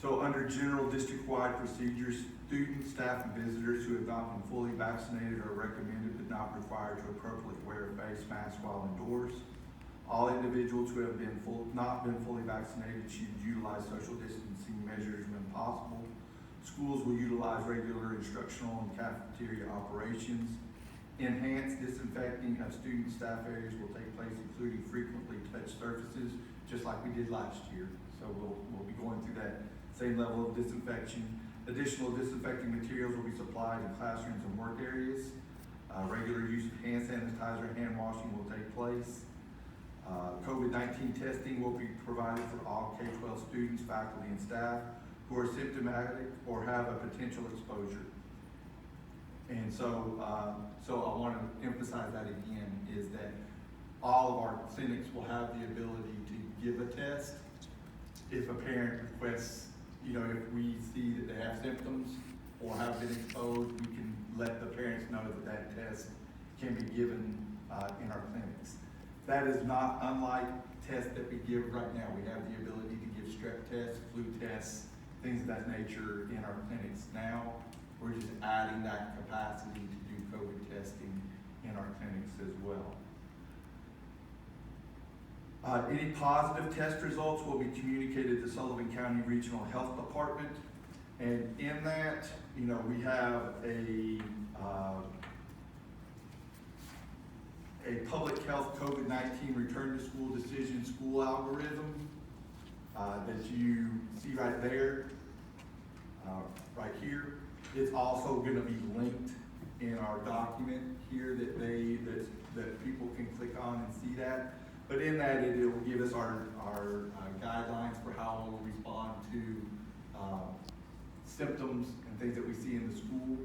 So under general district-wide procedures, students, staff, and visitors who have not been fully vaccinated are recommended but not required to appropriately wear a face mask while indoors. All individuals who have not been fully vaccinated should utilize social distancing measures when possible. Schools will utilize regular instructional and cafeteria operations. Enhanced disinfecting of student staff areas will take place, including frequently touched surfaces, just like we did last year. So we'll be going through that same level of disinfection. Additional disinfecting materials will be supplied in classrooms and work areas. Regular use of hand sanitizer and hand washing will take place. COVID-19 testing will be provided for all K-12 students, faculty, and staff who are symptomatic or have a potential exposure. And so I want to emphasize that again, is that all of our clinics will have the ability to give a test. If a parent requests, if we see that they have symptoms or have been exposed, we can let the parents know that that test can be given in our clinics. That is not unlike tests that we give right now. We have the ability to give strep tests, flu tests, things of that nature in our clinics now. We're just adding that capacity to do COVID testing in our clinics as well. Any positive test results will be communicated to Sullivan County Regional Health Department. And in that, we have a public health COVID-19 return to school decision school algorithm that you see right there, right here. It's also going to be linked in our document here that people can click on and see that. But in that, it will give us our guidelines for how we'll respond to symptoms and things that we see in the school.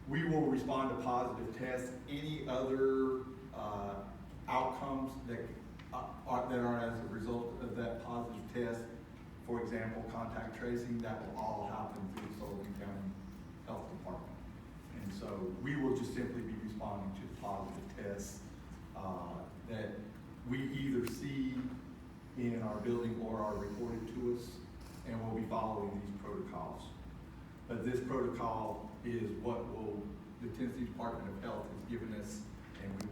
We will respond to positive tests. Any other outcomes that are as a result of that positive test, for example, contact tracing, that will all happen through the Sullivan County Health Department. And so we will just simply be responding to the positive tests that we either see in our building or are reported to us, and we'll be following these protocols. But this protocol is what the Tennessee Department of Health has given us, and we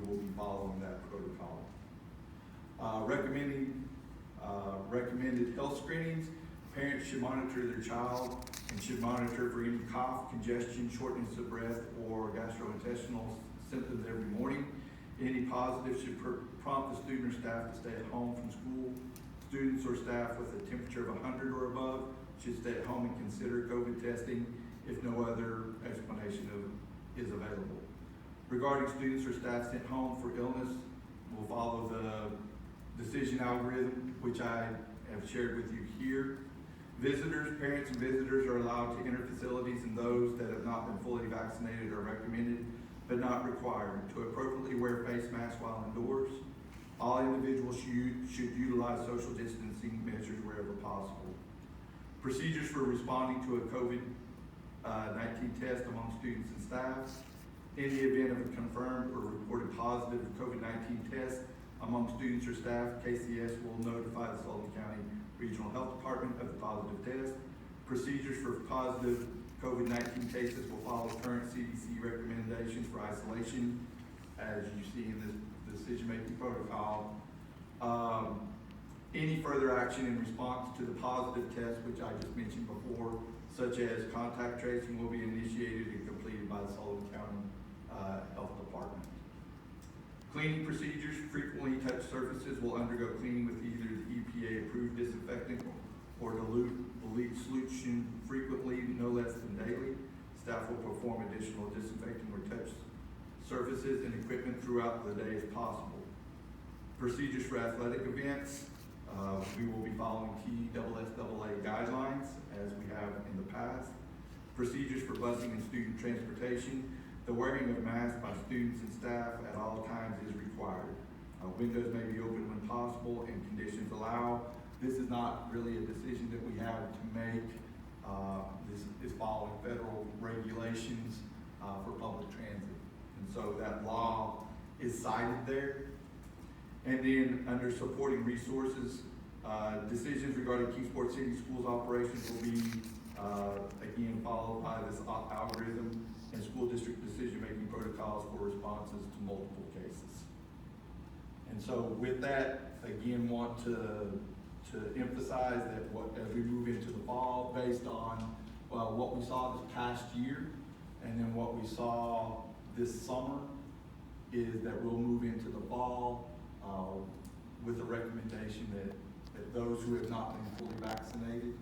will be following that protocol. Recommended health screenings. Parents should monitor their child and should monitor for any cough, congestion, shortness of breath, or gastrointestinal symptoms every morning. Any positive should prompt the student or staff to stay at home from school. Students or staff with a temperature of 100 or above should stay at home and consider COVID testing if no other explanation is available. Regarding students or staff sent home for illness, we'll follow the decision algorithm, which I have shared with you here. Visitors, parents and visitors are allowed to enter facilities, and those that have not been fully vaccinated are recommended but not required to appropriately wear face masks while indoors. All individuals should utilize social distancing measures wherever possible. Procedures for responding to a COVID-19 test among students and staff. In the event of a confirmed or reported positive COVID-19 test among students or staff, KCS will notify the Sullivan County Regional Health Department of the positive test. Procedures for positive COVID-19 cases will follow current CDC recommendations for isolation, as you see in this decision-making protocol. Any further action in response to the positive test, which I just mentioned before, such as contact tracing, will be initiated and completed by the Sullivan County Health Department. Cleaning procedures. Frequently touched surfaces will undergo cleaning with either the EPA-approved disinfectant or dilute solution frequently, no less than daily. Staff will perform additional disinfecting or touched surfaces and equipment throughout the day as possible. Procedures for athletic events. We will be following TSSAA guidelines as we have in the past. Procedures for busing and student transportation. The wearing of masks by students and staff at all times is required. Windows may be open when possible and conditions allow. This is not really a decision that we have to make. This is following federal regulations for public transit. And so that law is cited there. And then under supporting resources, Decisions regarding Kingsport City Schools operations will be, again, followed by this algorithm and school district decision-making protocols for responses to multiple cases. And so with that, again, want to emphasize that as we move into the fall, based on, well, what we saw this past year, and then what we saw this summer, is that we'll move into the fall, with a recommendation that those who have not been fully vaccinated,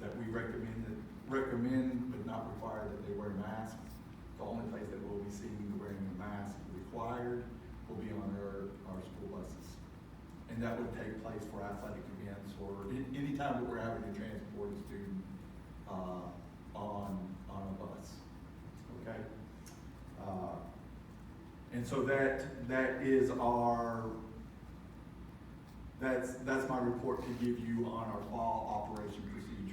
that we recommend but not require that they wear masks. The only place that we'll be seeing wearing a mask required will be on our school buses. And that would take place for athletic events or any time that we're having to transport a student on a bus. Okay? And so that is that's my report to give you on our fall operation procedures.